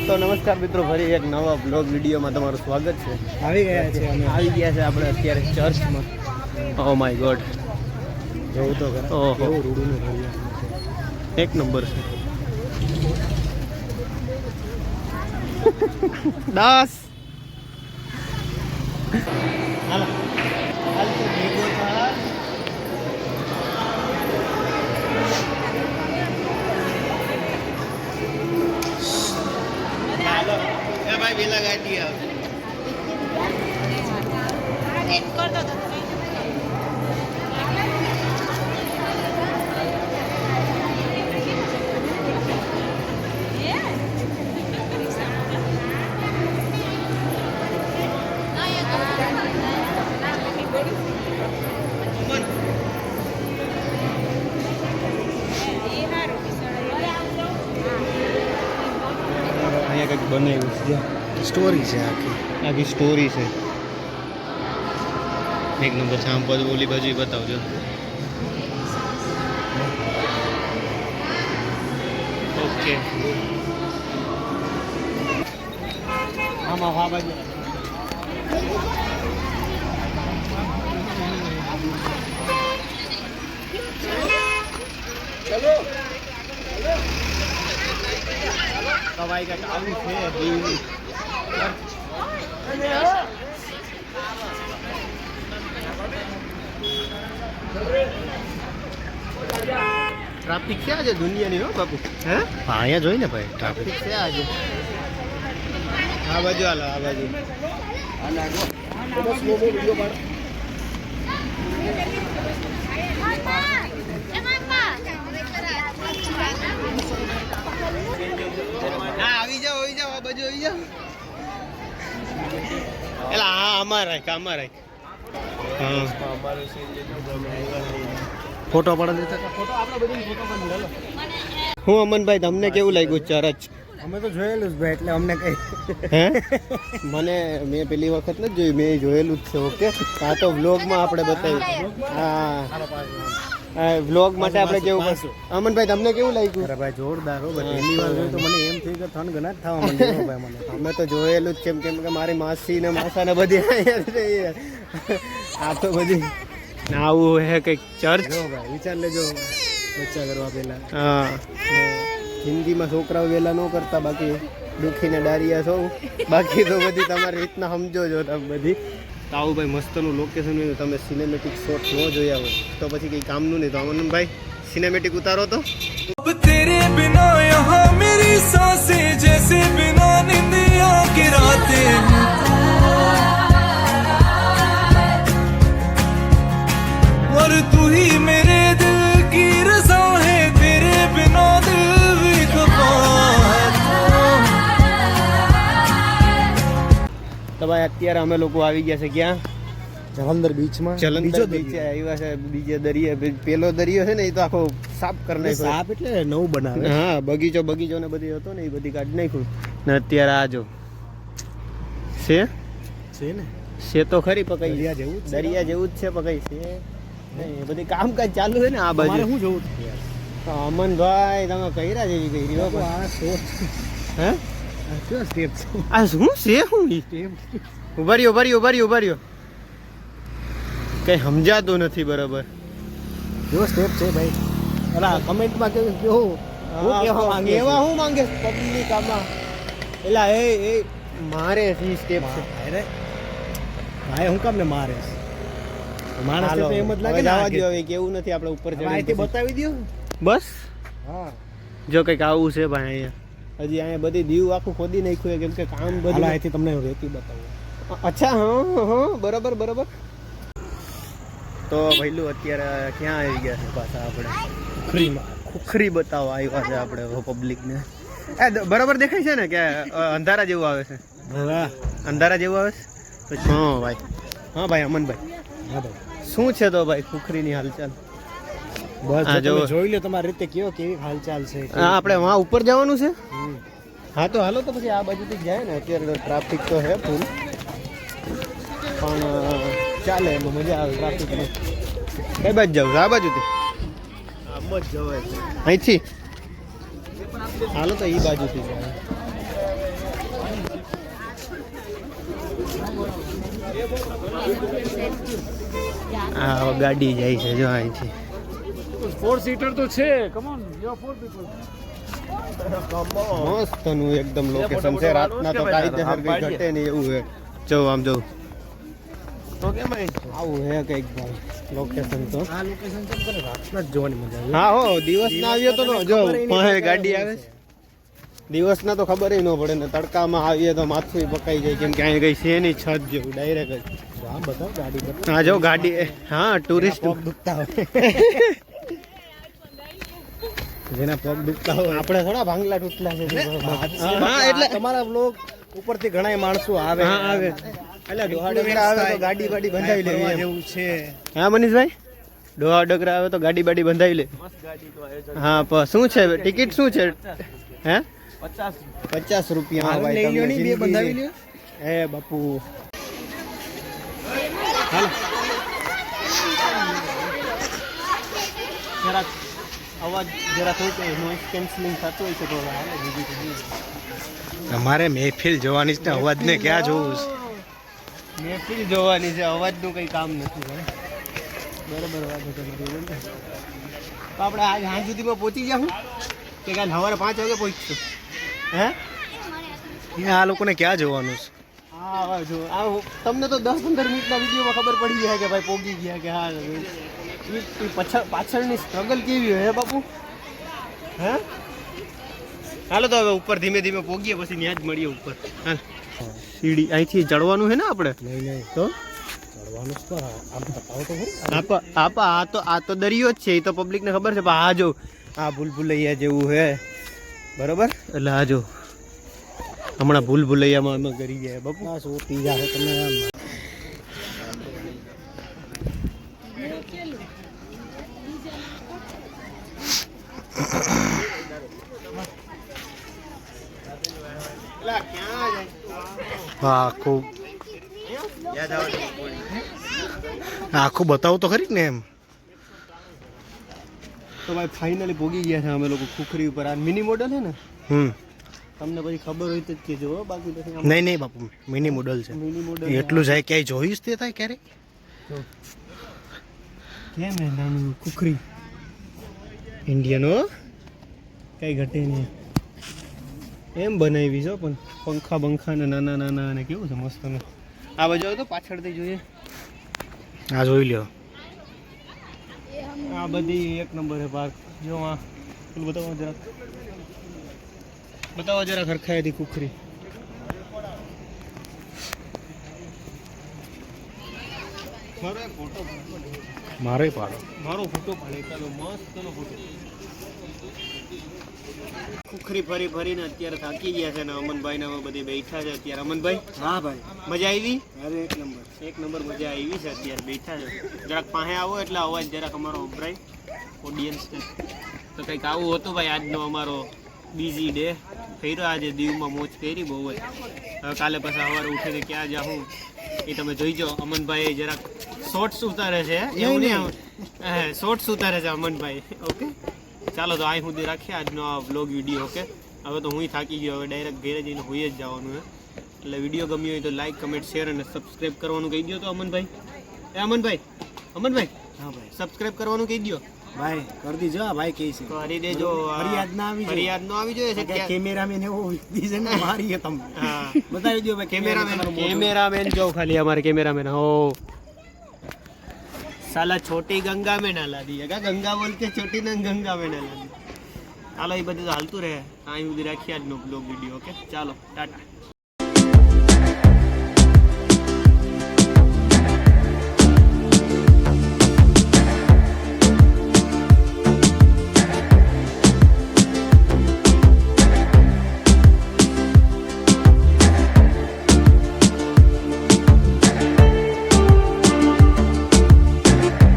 તો નમસ્કાર મિત્રો, ફરી એક નવા બ્લોગ વિડીયોમાં તમારું સ્વાગત છે. આવી ગયા છે આપણે અત્યારે ચર્ચમાં. ઓ માય ગોડ, જોવું તો ઓહો, એક નંબર છે. 10 હાલો હાલ તો ભેગો થા. હાલો એ ભાઈ વેલા ગાડી આવે એડ કર દો. કંઈક બનાવ્યું છે, સ્ટોરી છે આખી સ્ટોરી છે. એક નંબર છે. આમ બધું ઓલી બાજુ બતાવજો. ઓકે, આમાં આ બાજુ ચલો ભાઈ કાંઈક આવું છે. ટ્રાફિક છે આજે દુનિયાની, હો બાપુ. હે હા, અહીંયા જોઈ ને ભાઈ ટ્રાફિક છે આજે. આ બાજુ હાલો, આ બાજુ આવી જાઓ આ બાજુ આવી જાઓ. એલા હા, આમાં રાખ. હા, ફોટો પડે દેતા. હું અમનભાઈ, તમને કેવું લાગ્યું ચર્ચ? અમે તો જોયેલું જ ભાઈ, એટલે અમને કઈ હે મેં પેલી વખત નથી જોયું, મેં જોયેલું જ છે. ઓકે, આ તો વ્લોગમાં આપણે બતાવ્યું. હા, વ્લોગ માટે આપણે કેવું પડશે. અમનભાઈ, તમને કેવું લાગ્યું? અરે ભાઈ જોરદાર હો ભાઈ. પહેલી વાર જોયું તો મને એમ થયું કે થન ગણા જ થવા માંડ્યો ભાઈ મને. અમે તો જોયેલું જ કેમ કે મારી માસી ને માસા ને બધી આ તો બધી આવું હે કંઈક ચર્ચ. જો ભાઈ વિચાર લેજો બચ્ચા કરવા પહેલા. હા, હિન્દીમાં છોકરાઓ વહેલા ન કરતા, બાકી દુખીને ડારિયા છો. બાકી તો બધી તમારી રીતના સમજો છો તમે બધી. તો આવું ભાઈ મસ્તનું લોકેશન હોય, તમે સિનેમેટિક શોટ ન જોયા હોય તો પછી કંઈ કામનું નહીં. તો અમનભાઈ સિનેમેટિક ઉતારો તો. तेरे बिना यहाँ मेरी सांसें जैसे बिना निंदिया की रातें और तू ही मेरे दिल की रज़ा है तेरे बिना दिल भी खफा. તો ભાઈ અત્યારે અમે લોકો આવી ગયા છે ક્યાં? જલંધર બીચમાં. જલંધર બીચે આવ્યા છે. બીજે દરિયા, પેલો દરિયો છે ને એ તો આખો સાફ કરી નાખ્યો. સાપ એટલે નવું બનાવે. હા, બગીચો ને બધી હતો ને એ બધી કાઢી નાખ્યું ને અત્યારે આ જો છે ને છે તો ખરી પકાઈ દરિયા જેવું જ છે. દરિયા જેવું જ છે, પકાઈ છે નહીં. એ બધી કામકાજ ચાલુ છે ને આ બાજુ. શું જોવું અમનભાઈ, તમે કર્યા જેવી કરી હો. આ શોટ હે કયો સ્ટેપ છે? આ શું છે? શું ઉભા રહ્યો કઈ સમજાતું નથી બરાબર. કેવો સ્ટેપ છે ભાઈ? અલા કમેન્ટમાં કેવું કેવા માંગે પબ્લિક આમાં. એલા એ મારે સી સ્ટેપ છે. અરે ભાઈ હું કામ ને મારે માણસ હાલો, તો એમ જ લાગે હવે ને જવા દ્યો, હવે કેવું નથી આપણે ઉપર માહિતી બતાવી દો. બસ. હા, જો કંઈક આવું છે ભાઈ અહીંયા. હજી અહીંયા બધી દીવ આખું ખોદી નાખ્યું કેમ કે કામ હાલો બધું. અહીંથી તમને રેતી બતાવું. અચ્છા, હા બરાબર. તો ભઈલું અત્યારે ક્યાં આવી ગયા છે પાછા આપણે? ખુખરી બતાવવા આવ્યા છે આપણે પબ્લિકને. બરાબર દેખાય છે ને કે અંધારા જેવું આવે છે? અંધારા જેવું આવે છે. હા ભાઈ અમનભાઈ, હા ભાઈ શું છે તો ભાઈ ખુખરીની હાલચાલ? બસ હા, તમે જોઈ લો તમારી રીતે કેવી હાલચાલ છે. હા, આપણે વहाँ ઉપર જવાનું છે. હા તો હાલો, તો પછી આ બાજુથી જાય ને. અત્યારે તો ટ્રાફિક તો હે ફૂલ, પણ ચાલે એમાં મજા આવે ટ્રાફિકમાં. કઈ બાજુ જાવ? આ બાજુથી આમ જ જવાય છે. અહીંથી હાલો તો એ બાજુથી જાય. આ ગાડી જાય છે જો અહીંથી. 4 સીટર તો છે. Come on, you 4 people. મસ્તનું એકદમ લોકેશન છે. રાતના તો કાયદેસર કઈ ઘટે નહીં એવું છે. જો આમ જો તો કેમ આવું હે કઈક ભાઈ લોકેશન તો. આ લોકેશન છે ને રાતના જ જોવાની મજા આવે. હા હો દિવસ ના આવ્યો તો જો પાસે ગાડી આવે છે. દિવસ ના તો ખબર ન પડે ને તડકામાં આવીએ તો માથું પકાઈ જાય કેમ કે અહીં કઈ છે નહીં છત જેવું ડાયરેક્ટ જ. આ બધા ગાડી પર હા જો ગાડી હા ટુરિસ્ટ દુખતા હોય. જેના પગ દુખતા હોય આપણે થોડા ભાંગલા તૂટલા છે. હા એટલે તમારા બ્લોગ ઉપરથી ઘણા માણસો આવે. હા આવે એટલે ડોહા ડગરા આવે તો ગાડી બાડી બંધાવી લેવી એમ. જેવું છે. હા મનીષભાઈ ડોહા ડગરા આવે તો ગાડી બાડી બંધાવી લે. હા શું છે ટિકિટ શું છે હે 50 રૂપિયા ભાઈ તમને જિંદગી. હે બાપુ હાલો જરાક અવાજ જરા થોડું નોઇઝ કેન્સલિંગ થતું હોય છે તો હાલે બીજું તો અમારે મહેફિલ જોવાની છે અવાજ ને ક્યાં જોવું છે. મહેફિલ જોવાની છે અવાજનું કંઈ કામ નથી ભાઈ. બરાબર વાત છે તમારી. તો આપણે આજ સાંજ સુધીમાં પહોંચી જાઉં કે કાલ સવારે 5 વાગે પહોંચશું હે. આ લોકોને ક્યાં જોવાનું છે. હા જો આ તમને તો 10-15 મિનિટના વિડીયોમાં ખબર પડી જાય કે ભાઈ પોગી ગયા કે હા પાછળની સ્ટ્રગલ કેવી હોય હે બાપુ હે. હાલો તો હવે ઉપર ધીમે ધીમે પોગીએ પછી ત્યાં જ મળીએ ઉપર. હાલ સીડી અહીંથી ચડવાનું છે ને આપણે. નહીં તો ચડવાનું છે આમ બતાવો તો ખરી. આ તો દરિયો જ છે એ તો પબ્લિકને ખબર છે પણ આ જો આ ભૂલભુલૈયા જેવું છે બરોબર. એટલે આ જો હમણાં ભૂલભુલૈયામાં અમે કરી ગયા બાપુ. આ સોટી જાય તમે આમ. હા આખું બતાવું તો ખરી ને એમ. તો ભાઈ ફાઇનલી પોગી ગયા છે અમે લોકો ખુખરી ઉપર. આ મિની મોડલ છે ને તમને પછી ખબર હોય તો જ કહેજો બાકી પછી. નહીં બાપુ મિની મોડલ છે. મિની મોડલ એટલું જાય ક્યાંય જોયું જ તે થાય ક્યારે. કેમ હે નાનું ખુખરી ઇન્ડિયન હો કઈ ઘટે નહીં એમ બનાવી છે પણ પંખા બંખા ને નાના નાના અને કેવું છે મસ્ત. આ બાજુ આવે તો પાછળથી જોઈએ. આ જોઈ લ્યો. આ બધી એક નંબર છે પાર્ક. જો આ પેલું બતાવો જરા ખરખાય હતી ખુખરી. મારો એક ફોટો મારે પાડો. મારો ફોટો પાડે ચાલો મસ્તનો ફોટો. ખુખરી ફરી ફરીને અત્યારે થાકી ગયા છે ને અમનભાઈ ને બધે બેઠા છે અત્યારે. અમનભાઈ હા ભાઈ મજા આવી. અરે એક નંબર મજા આવી છે. અત્યારે બેઠા છે જરાક પાસે આવો એટલે અવાજ જરાક અમારો વપરાય ઓડિયન્સ ને. તો કંઈક આવું હતું ભાઈ આજનો અમારો બીઝી ડે. કર્યો આજે દીવમાં મોજ કરી બહુ જ. હવે કાલે પછી સવારે ઉઠીને ક્યાં જાઉં એ તમે જોઈજો. અમનભાઈ જરાક શોર્ટ્સ ઉતારે છે એવું નહીં શોર્ટ્સ ઉતારે છે અમનભાઈ. ઓકે ચાલો તો અહીં સુધી રાખીએ આજનો આ વ્લોગ વિડીયો. ઓકે હવે તો હું થાકી ગયો. હવે ડાયરેક્ટ ઘરે જઈને હોઈ જ જવાનું છે. એટલે વિડીયો ગમ્યો હોય તો લાઈક કમેન્ટ શેર અને સબસ્ક્રાઈબ કરવાનું કહી દો. તો અમનભાઈ અમનભાઈ હા ભાઈ સબસ્ક્રાઈબ કરવાનું કહી દો ભાઈ કરી દીજો. ભાઈ કહે છે કરી દેજો. ફરિયાદ ના આવી જોઈએ. ફરિયાદ ન આવી જોઈએ છે કેમેરામેન એવો દીજે ને મારીએ તમે. હા બતાવી દો ભાઈ. કેમેરામેન જો ખાલી हमारे कैमरामैन हो साला छोटी गंगा में ना ला दिएगा. गंगा बोल के छोटी ना गंगा में ना ला दिए. ચાલો એ બધું તો હાલતું રહે. અહીં સુધી રાખીએ આજનો બ્લોગ વિડીયો. ઓકે ચાલો ટાટા.